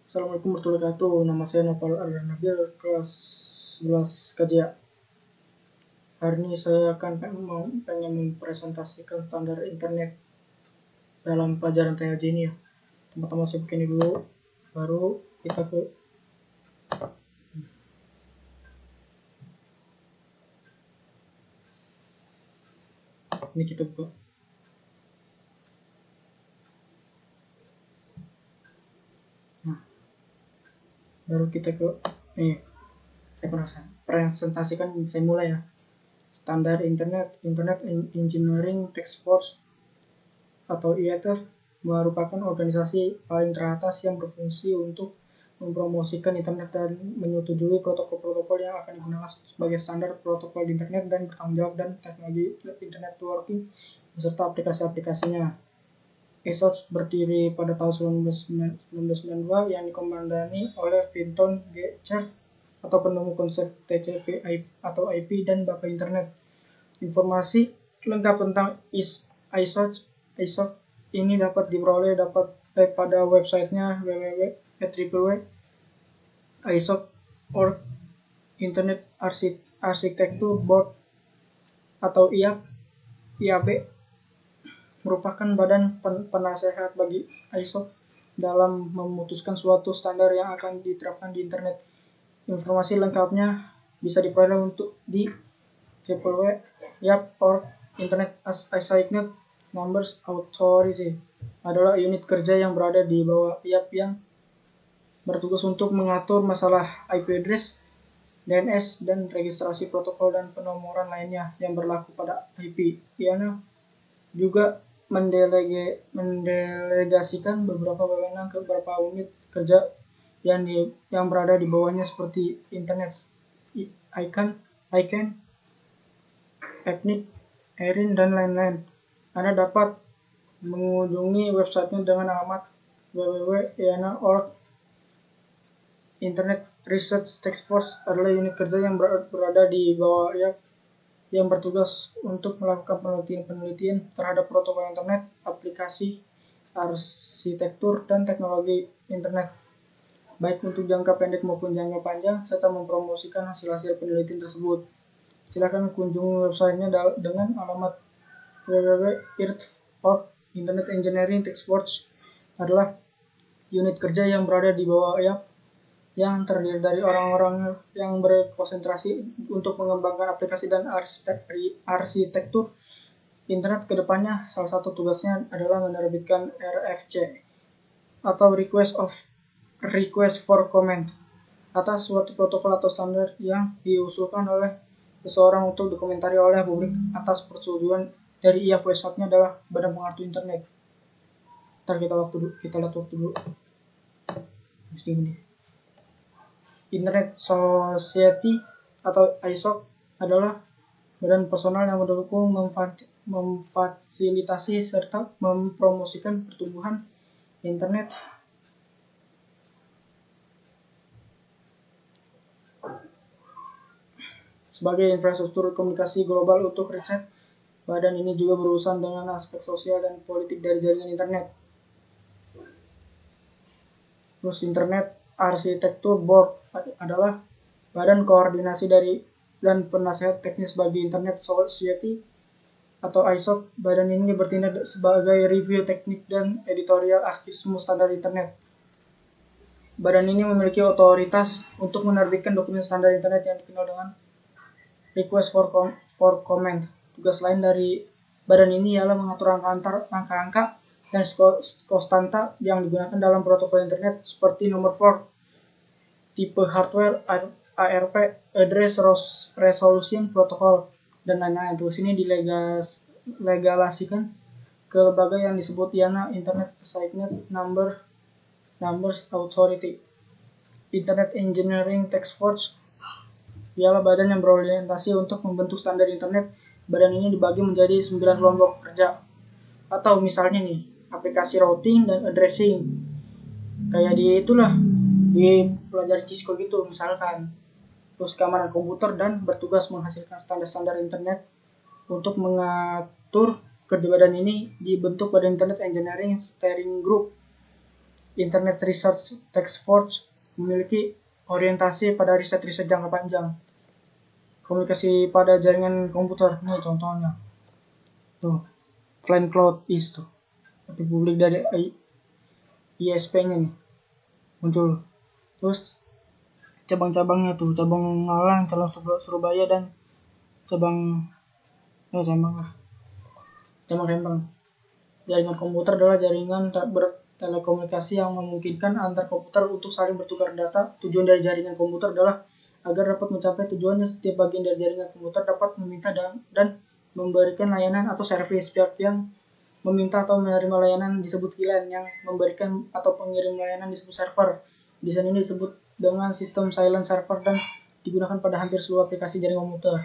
Assalamualaikum warahmatullahi wabarakatuh. Nama saya Noval Nabil, kelas 11 KJA. Hari ini saya akan pengen mempresentasikan standar internet dalam pelajaran TLJ ini ya. Teman-teman saya begini dulu, baru kita ke ini kita buka. Nah, baru kita ke ini. Saya presentasikan, saya mulai ya. Standar Internet Engineering Task Force atau IETF merupakan organisasi paling teratas yang berfungsi untuk mempromosikan internet dan menyetujui protokol-protokol yang akan digunakan sebagai standar protokol di internet dan bertanggung jawab dan teknologi internet networking beserta aplikasi-aplikasinya. ESOT berdiri pada tahun 1992 yang dikomandani oleh Vinton G. Cerf atau penemu konsep TCP atau IP dan Bapak Internet. Informasi lengkap tentang ESOT ini dapat diperoleh pada websitenya www.isot.org. Internet Architecture Board atau IAB merupakan badan penasehat bagi ISO dalam memutuskan suatu standar yang akan diterapkan di internet. Informasi lengkapnya bisa diperoleh di www.iap.org. Internet Assigned Numbers Authority adalah unit kerja yang berada di bawah IAP yang bertugas untuk mengatur masalah IP address, DNS, dan registrasi protokol dan penomoran lainnya yang berlaku pada IP. Ia juga mendelegasikan beberapa wewenang ke beberapa unit kerja yang berada di bawahnya seperti Internet ICANN, EPNIC, ERIN, dan lain-lain. Anda dapat mengunjungi websitenya dengan alamat www.iana.org. Internet Research Task Force adalah unit kerja yang berada di bawah yang bertugas untuk melakukan penelitian terhadap protokol internet, aplikasi, arsitektur, dan teknologi internet, baik untuk jangka pendek maupun jangka panjang, serta mempromosikan hasil-hasil penelitian tersebut. Silakan kunjungi websitenya dengan alamat www.irt.org. Internet Engineering Task Force adalah unit kerja yang berada di bawah IAP yang terdiri dari orang-orang yang berkonsentrasi untuk mengembangkan aplikasi dan arsitektur internet ke depannya. Salah satu tugasnya adalah menerbitkan RFC atau Request for Comment atas suatu protokol atau standar yang diusulkan oleh seseorang untuk dikomentari oleh publik atas persetujuan dari IAP. Website-nya adalah Badan Pengatur Internet. Ntar kita lihat waktu dulu. Internet Society atau ISOC adalah badan personal yang mendukung, memfasilitasi, serta mempromosikan pertumbuhan internet sebagai infrastruktur komunikasi global untuk riset. Badan ini juga berurusan dengan aspek sosial dan politik dari jaringan internet. Terus Internet Architecture Board adalah badan koordinasi dan penasehat teknis bagi Internet Society atau ISOC. Badan ini bertindak sebagai review teknik dan editorial aktivisme standar internet. Badan ini memiliki otoritas untuk menerbitkan dokumen standar internet yang dikenal dengan Request for Comment. Tugas lain dari badan ini ialah mengatur angka-angka dan konstanta yang digunakan dalam protokol internet seperti nomor port, tipe hardware, ARP, address resolution, protokol, dan lain-lain. Tugas ini dilegalasikan ke lembaga yang disebut IANA, Internet Assigned Numbers Authority. Internet Engineering Task Force ialah badan yang berorientasi untuk membentuk standar internet. Badan ini dibagi menjadi 9 kelompok kerja. Atau misalnya nih, aplikasi routing dan addressing. Kayak di pelajar Cisco gitu misalkan. Terus keamanan komputer dan bertugas menghasilkan standar-standar internet. Untuk mengatur kerja badan ini dibentuk Badan Internet Engineering Steering Group Internet Research Task Force memiliki orientasi pada riset-riset jangka panjang. Komunikasi pada jaringan komputer, nih contohnya. Tuh, Client Cloud East tuh. Tapi publik dari ISP-nya nih muncul. Terus cabang-cabangnya tuh, cabang Malang, cabang Surabaya dan cabang Rembang. Jaringan komputer adalah jaringan bertelekomunikasi yang memungkinkan antar komputer untuk saling bertukar data. Tujuan dari jaringan komputer adalah agar dapat mencapai tujuannya. Setiap bagian dari jaringan komputer dapat meminta dan memberikan layanan atau servis. Pihak yang meminta atau menerima layanan disebut client, yang memberikan atau pengirim layanan disebut server. Desain ini disebut dengan sistem silent server dan digunakan pada hampir seluruh aplikasi jaringan komputer.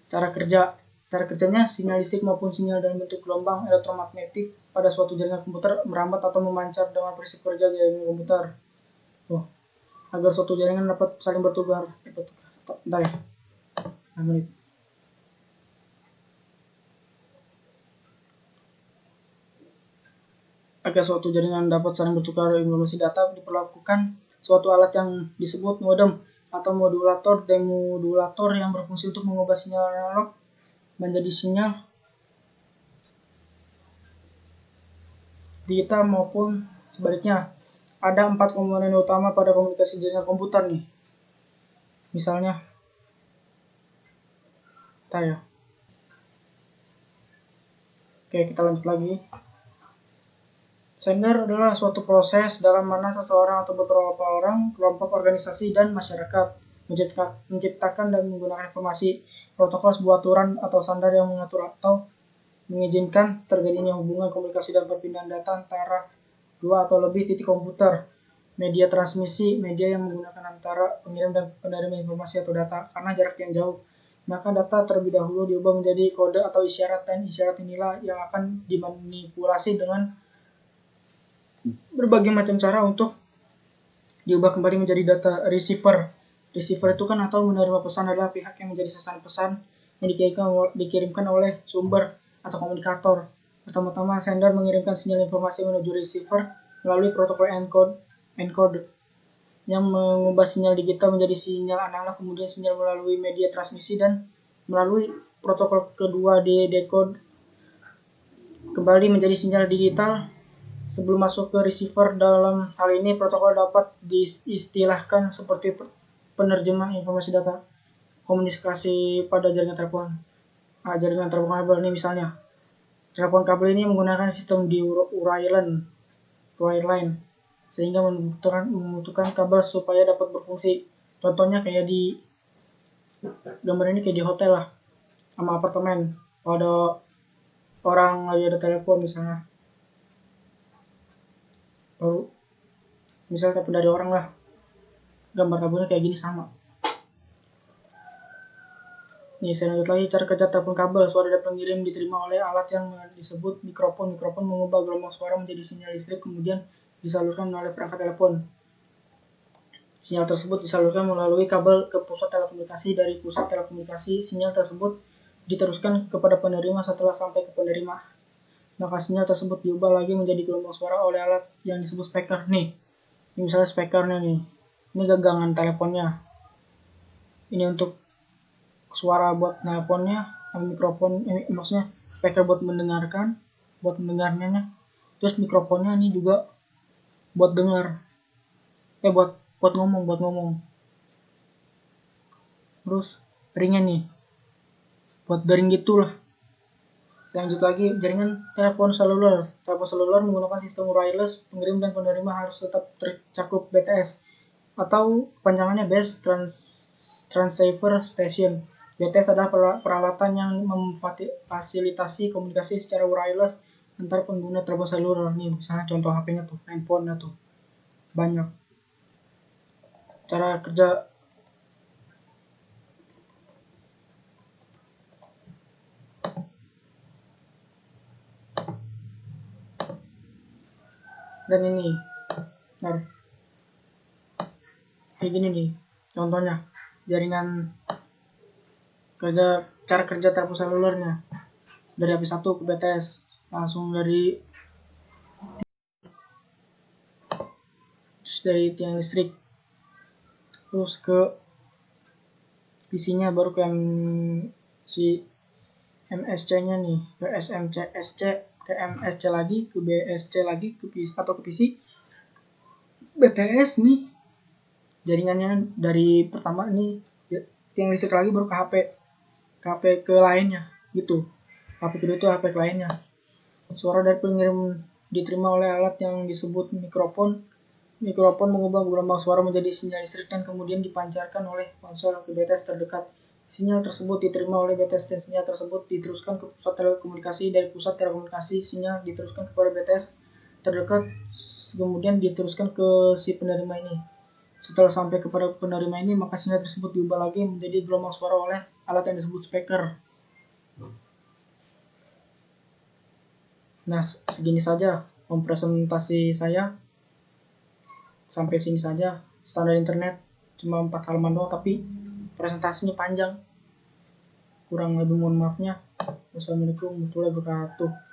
Cara kerjanya, sinyal listrik maupun sinyal dalam bentuk gelombang elektromagnetik pada suatu jaringan komputer merambat atau memancar dengan prinsip kerja jaringan komputer. Agar suatu jaringan dapat saling bertukar. Bentar ya. Menit. Agar suatu jaringan dapat saling bertukar informasi data, diperlakukan suatu alat yang disebut modem atau modulator. Demodulator yang berfungsi untuk mengubah sinyal analog menjadi sinyal digital maupun sebaliknya. Ada 4 komponen utama pada komunikasi jaringan komputer nih. Misalnya, Oke, kita lanjut lagi. Sender adalah suatu proses dalam mana seseorang atau beberapa orang, kelompok, organisasi, dan masyarakat menciptakan dan menggunakan informasi. Protokol sebuah aturan atau standar yang mengatur atau mengizinkan terjadinya hubungan komunikasi dan perpindahan data antara dua atau lebih titik komputer. Media transmisi, media yang menggunakan antara pengirim dan penerima informasi atau data karena jarak yang jauh. Maka data terlebih dahulu diubah menjadi kode atau isyarat, dan isyarat inilah yang akan dimanipulasi dengan berbagai macam cara untuk diubah kembali menjadi data. Receiver itu kan atau menerima pesan adalah pihak yang menjadi sasaran pesan yang dikirimkan oleh sumber atau komunikator. Pertama-tama, sender mengirimkan sinyal informasi menuju receiver melalui protokol encode yang mengubah sinyal digital menjadi sinyal analog. Kemudian sinyal melalui media transmisi dan melalui protokol kedua decode kembali menjadi sinyal digital sebelum masuk ke receiver. Dalam hal ini protokol dapat diistilahkan seperti penerjemah informasi data komunikasi pada jaringan telepon. Jaringan telepon kabel ini misalnya. Telepon kabel ini menggunakan sistem di wireline sehingga membutuhkan kabel supaya dapat berfungsi. Contohnya kayak di gambar ini kayak di hotel lah, sama apartemen. Kalau ada orang lagi ada telepon misalnya, baru misalnya telepon dari orang lah, gambar kabelnya kayak gini sama. Nih, saya lanjut lagi cara kerja telepon kabel. Suara dari pengirim diterima oleh alat yang disebut mikrofon. Mikrofon mengubah gelombang suara menjadi sinyal listrik, kemudian disalurkan oleh perangkat telepon. Sinyal tersebut disalurkan melalui kabel ke pusat telekomunikasi. Dari pusat telekomunikasi, sinyal tersebut diteruskan kepada penerima. Setelah sampai ke penerima, maka sinyal tersebut diubah lagi menjadi gelombang suara oleh alat yang disebut speaker. Nih, ini misalnya speakernya nih. Ini gagangan teleponnya. Ini untuk suara buat nelponnya, mikrofon maksudnya speaker buat mendengarnya. Terus mikrofonnya ini juga buat dengar, buat ngomong. Terus ringnya nih buat garing gitulah. Lanjut lagi, jaringan telepon seluler. Telepon seluler menggunakan sistem wireless. Pengirim dan penerima harus tetap tercakup BTS atau panjangannya Base Transceiver Station. BTS adalah peralatan yang memfasilitasi komunikasi secara wireless antar pengguna telepon seluler. Nih misalnya contoh HP-nya tuh, handphone-nya tuh. Banyak. Cara kerja dan ini. Nah, kayak gini nih contohnya jaringan cara kerja telepon selulernya dari HP1 ke BTS langsung dari dari tiang listrik, terus ke PC-nya, baru ke si MSC-nya nih, ke SC, ke MSC lagi, ke BSC lagi, ke PC, atau ke PC BTS nih jaringannya. Dari pertama nih tiang listrik lagi, baru ke HP ke lainnya gitu. HP kedua itu HP ke lainnya. Suara dari pengirim diterima oleh alat yang disebut mikrofon. Mikrofon mengubah gelombang suara menjadi sinyal listrik dan kemudian dipancarkan oleh konsol ke BTS terdekat. Sinyal tersebut diterima oleh BTS dan sinyal tersebut diteruskan ke pusat telekomunikasi. Dari pusat telekomunikasi, sinyal diteruskan kepada BTS terdekat, kemudian diteruskan ke si penerima ini. Setelah sampai kepada penerima ini, maka sinyal tersebut diubah lagi menjadi gelombang suara oleh alat yang disebut speaker. Nah, segini saja presentasi saya. Sampai sini saja. Standar internet cuma 4 halaman doang, tapi presentasinya panjang. Kurang lebih mohon maafnya. Wassalamualaikum warahmatullahi wabarakatuh.